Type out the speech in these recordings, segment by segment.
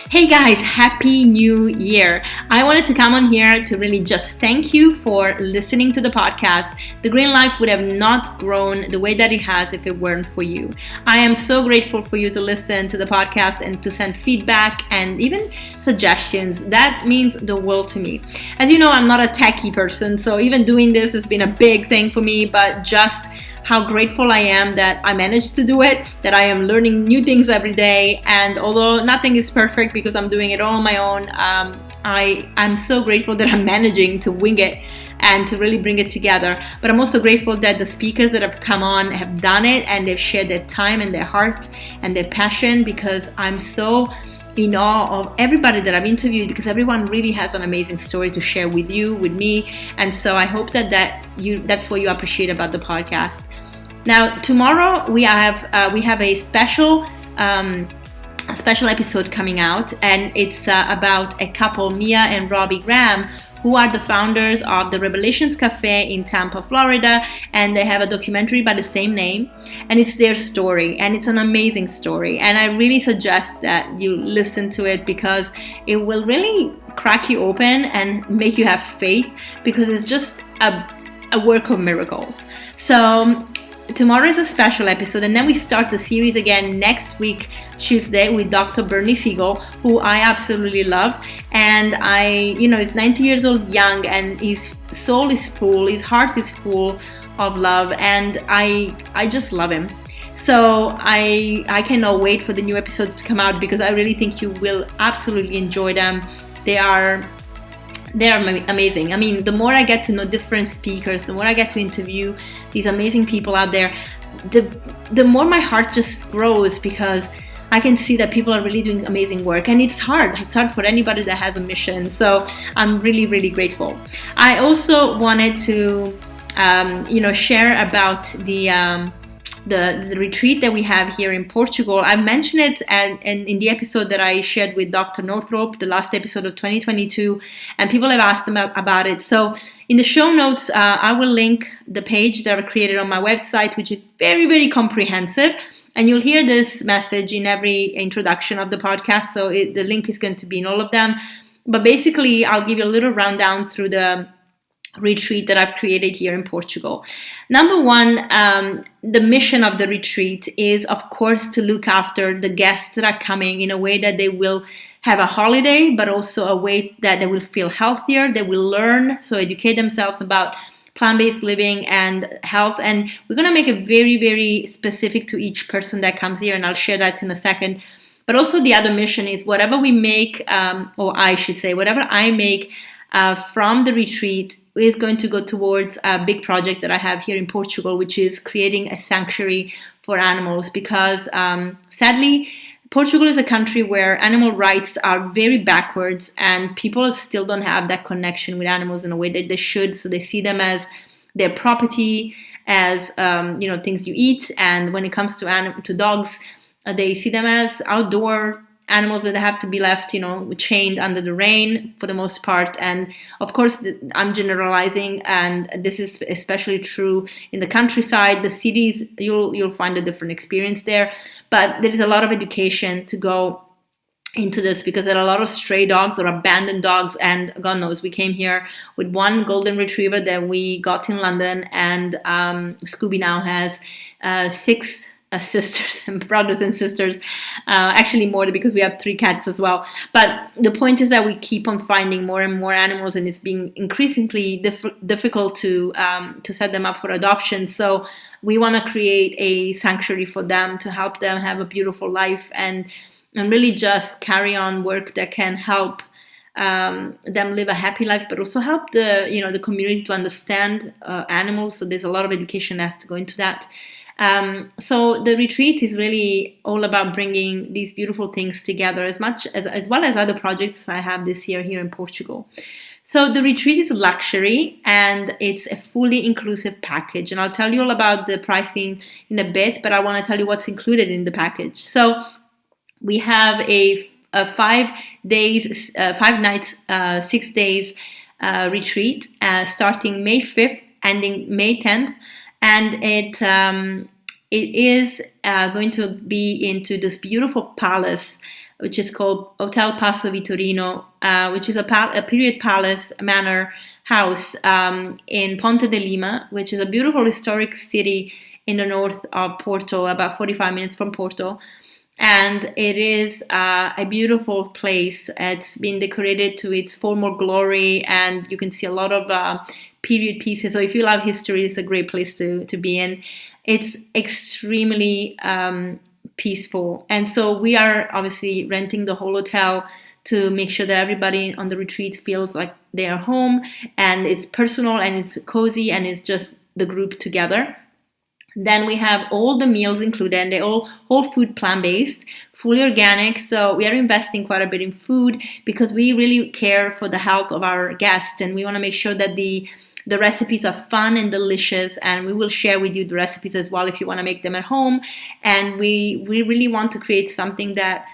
Hey guys, Happy New Year! I wanted to come on here to really just thank you for listening to the podcast. The Green Life would have not grown the way that it has if it weren't for you. I am so grateful for you to listen to the podcast and to send feedback and even suggestions. That means the world to me. As you know, I'm not a techie person, so even doing this has been a big thing for me, but just how grateful I am that I managed to do it, that I am learning new things every day. And although nothing is perfect because I'm doing it all on my own, I'm so grateful that I'm managing to wing it and to really bring it together. But I'm also grateful that the speakers that have come on have done it and they've shared their time and their heart and their passion, because I'm so in awe of everybody that I've interviewed, because everyone really has an amazing story to share with you, with me. And so I hope that's what you appreciate about the podcast. Now, tomorrow we have a special episode coming out, and it's about a couple, Mia and Robbie Graham, who are the founders of the Revelations Cafe in Tampa, Florida, and they have a documentary by the same name, and it's their story, and it's an amazing story, and I really suggest that you listen to it, because it will really crack you open and make you have faith, because it's just a work of miracles. So tomorrow is a special episode, and then we start the series again next week, Tuesday, with Dr. Bernie Siegel, who I absolutely love. And he's 90 years old, young, and his soul is full, his heart is full of love, and I just love him. So I cannot wait for the new episodes to come out, because I really think you will absolutely enjoy them. They're amazing. I mean, the more I get to know different speakers, the more I get to interview these amazing people out there, the more my heart just grows, because I can see that people are really doing amazing work, and it's hard. It's hard for anybody that has a mission. So I'm really, really grateful. I also wanted to, share about the retreat that we have here in Portugal. I mentioned it and in the episode that I shared with Dr. Northrope, the last episode of 2022, and people have asked them about it. So in the show notes, I will link the page that I created on my website, which is very, very comprehensive. And you'll hear this message in every introduction of the podcast. So the link is going to be in all of them. But basically, I'll give you a little rundown through the retreat that I've created here in Portugal. Number one, the mission of the retreat is, of course, to look after the guests that are coming in a way that they will have a holiday, but also a way that they will feel healthier, they will learn, so educate themselves about plant-based living and health. And we're going to make it very, very specific to each person that comes here, and I'll share that in a second. But also the other mission is whatever we make, whatever I make from the retreat is going to go towards a big project that I have here in Portugal, which is creating a sanctuary for animals, because sadly, Portugal is a country where animal rights are very backwards, and people still don't have that connection with animals in a way that they should. So they see them as their property, as things you eat. And when it comes to dogs, they see them as outdoor animals that have to be left, chained under the rain for the most part. And of course, I'm generalizing, and this is especially true in the countryside. The cities, you'll find a different experience there. But there is a lot of education to go into this, because there are a lot of stray dogs or abandoned dogs. And God knows, we came here with one golden retriever that we got in London, and Scooby now has 6 sisters and brothers and sisters, actually more, because we have 3 cats as well. But the point is that we keep on finding more and more animals, and it's being increasingly difficult to set them up for adoption. So we want to create a sanctuary for them, to help them have a beautiful life and really just carry on work that can help them live a happy life, but also help the community to understand animals. So there's a lot of education that has to go into that. So the retreat is really all about bringing these beautiful things together, as well as other projects I have this year here in Portugal. So the retreat is luxury, and it's a fully inclusive package. And I'll tell you all about the pricing in a bit, but I want to tell you what's included in the package. So we have a 5 nights, 6 days retreat, starting May 5th, ending May 10th. And it is going to be into this beautiful palace which is called Hotel Passo Vitorino, which is a period palace manor house in Ponte de Lima, which is a beautiful historic city in the north of Porto, about 45 minutes from Porto. And it is a beautiful place. It's been decorated to its former glory, and you can see a lot of period pieces. So if you love history, it's a great place to be in. It's extremely peaceful. And so we are obviously renting the whole hotel to make sure that everybody on the retreat feels like they are home, and it's personal and it's cozy and it's just the group together. Then we have all the meals included, and they're all whole food, plant-based, fully organic. So we are investing quite a bit in food because we really care for the health of our guests, and we want to make sure that the recipes are fun and delicious, and we will share with you the recipes as well if you want to make them at home. And we really want to create something that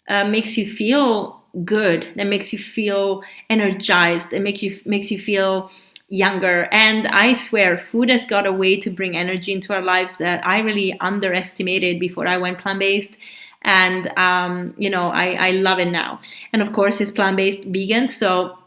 makes you feel good, that makes you feel energized, that makes you feel younger. And I swear, food has got a way to bring energy into our lives that I really underestimated before I went plant-based. And, I love it now. And of course, it's plant-based vegan, so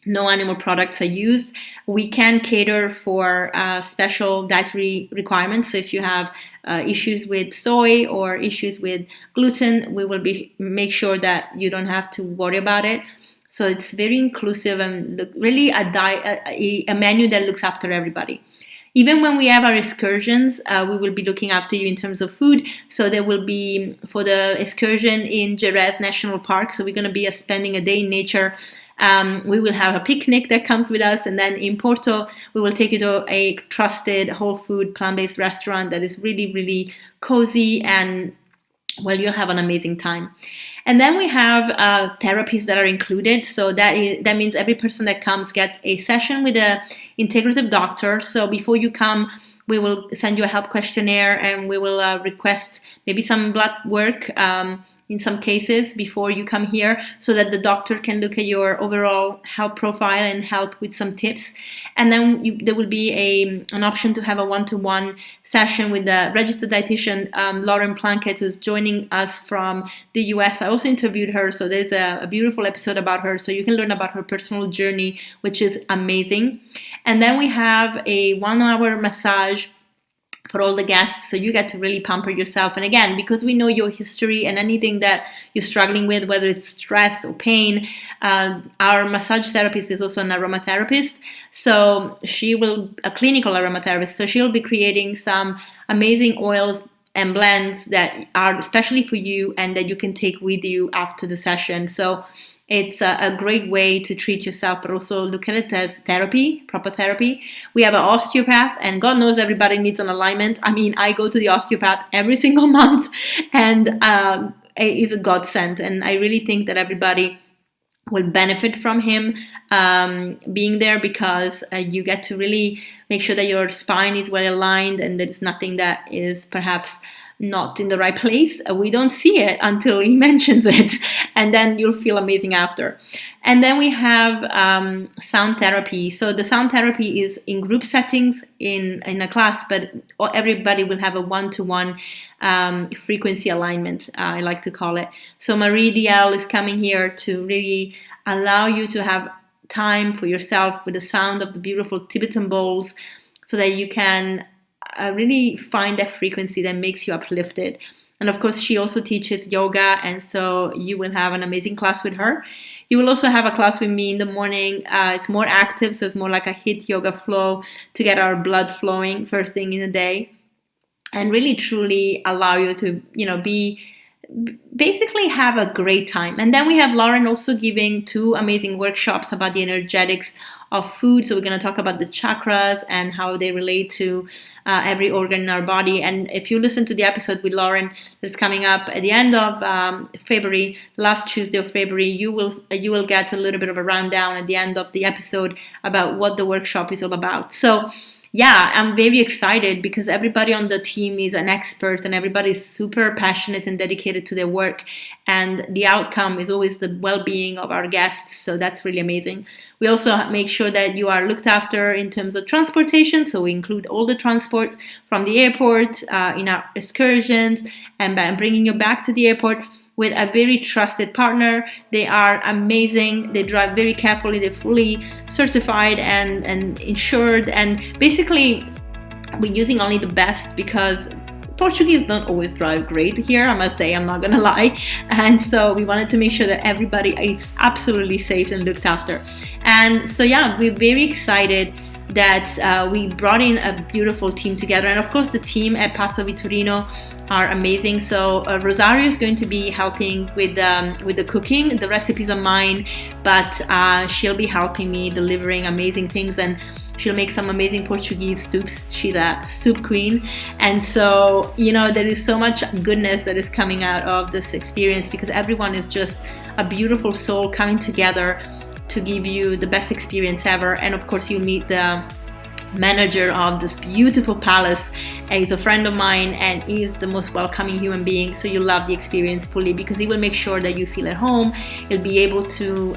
no animal products are used. We can cater for special dietary requirements. So if you have issues with soy or issues with gluten, we will make sure that you don't have to worry about it. So it's very inclusive and really a menu that looks after everybody. Even when we have our excursions, we will be looking after you in terms of food. So there will be, for the excursion in Jerez National Park, so we're going to be spending a day in nature. We will have a picnic that comes with us. And then in Porto, we will take you to a trusted whole food plant-based restaurant that is really, really cozy, and well, you'll have an amazing time. And then we have therapies that are included. So that means every person that comes gets a session with an integrative doctor. So before you come, we will send you a health questionnaire, and we will request maybe some blood work in some cases before you come here, so that the doctor can look at your overall health profile and help with some tips. And then there will be an option to have a one-to-one session with the registered dietitian, Lauren Plunkett, who's joining us from the US. I also interviewed her, so there's a beautiful episode about her, so you can learn about her personal journey, which is amazing. And then we have a 1-hour massage for all the guests, so you get to really pamper yourself. And again, because we know your history and anything that you're struggling with, whether it's stress or pain, our massage therapist is also an aromatherapist. So a clinical aromatherapist, so she'll be creating some amazing oils and blends that are especially for you and that you can take with you after the session. So it's a great way to treat yourself, but also look at it as therapy, proper therapy. We have an osteopath, and God knows everybody needs an alignment. I mean, I go to the osteopath every single month, and it's a godsend. And I really think that everybody will benefit from him being there, because you get to really make sure that your spine is well aligned and there's nothing that is perhaps not in the right place. We don't see it until he mentions it, and then you'll feel amazing after. And then we have sound therapy. So the sound therapy is in group settings in a class, but everybody will have a one-to-one frequency alignment, I like to call it. So Marie DL is coming here to really allow you to have time for yourself with the sound of the beautiful Tibetan bowls, so that you can really find that frequency that makes you uplifted. And of course, she also teaches yoga, and so you will have an amazing class with her. You will also have a class with me in the morning. It's more active, so it's more like a HIIT yoga flow to get our blood flowing first thing in the day, and really truly allow you to, basically have a great time. And then we have Lauren also giving 2 amazing workshops about the energetics of food. So we're going to talk about the chakras and how they relate to every organ in our body. And if you listen to the episode with Lauren that's coming up at the end of February, last Tuesday of February, you will get a little bit of a rundown at the end of the episode about what the workshop is all about. So yeah, I'm very excited because everybody on the team is an expert and everybody is super passionate and dedicated to their work. And the outcome is always the well-being of our guests. So that's really amazing. We also make sure that you are looked after in terms of transportation. So we include all the transports from the airport in our excursions and bringing you back to the airport. with a very trusted partner. They are amazing. They drive very carefully. They're fully certified and insured. And basically, we're using only the best because Portuguese don't always drive great here, I must say, I'm not gonna lie. And so we wanted to make sure that everybody is absolutely safe and looked after. And so yeah, we're very excited that we brought in a beautiful team together. And of course the team at Passo Vitorino are amazing. So Rosario is going to be helping with the cooking. The recipes are mine, but she'll be helping me delivering amazing things, and she'll make some amazing Portuguese soups. She's a soup queen. And so, you know, there is so much goodness that is coming out of this experience because everyone is just a beautiful soul coming together to give you the best experience ever. And of course, you meet the manager of this beautiful palace. He's a friend of mine and he is the most welcoming human being, so you love the experience fully because he will make sure that you feel at home. He'll be able to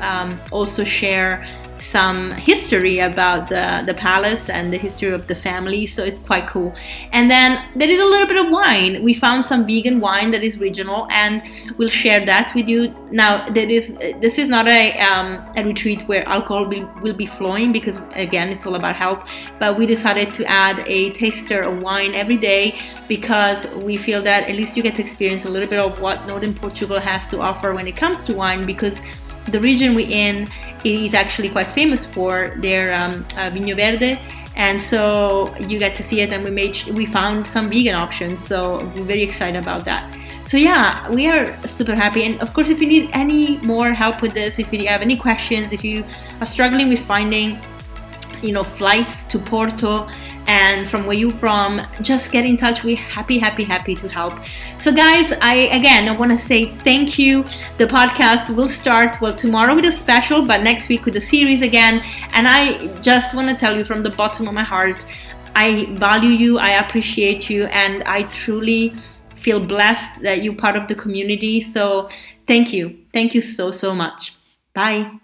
also share some history about the palace and the history of the family, so it's quite cool. And then there is a little bit of wine. We found some vegan wine that is regional, and we'll share that with you. Now, this is not a retreat where alcohol will be flowing because, again, it's all about health, but we decided to add a taster of wine every day because we feel that at least you get to experience a little bit of what Northern Portugal has to offer when it comes to wine, because the region we're in is actually quite famous for their Vinho Verde, and so you get to see it. And we found some vegan options, so we're very excited about that. So yeah, we are super happy. And of course, if you need any more help with this, if you have any questions, if you are struggling with finding, you know, flights to Porto and from where you're from, just get in touch. We're happy to help. So guys, I want to say thank you. The podcast will start, well, tomorrow with a special, but next week with a series again. And I just want to tell you from the bottom of my heart, I value you, I appreciate you, and I truly feel blessed that you're part of the community. So thank you so much. Bye.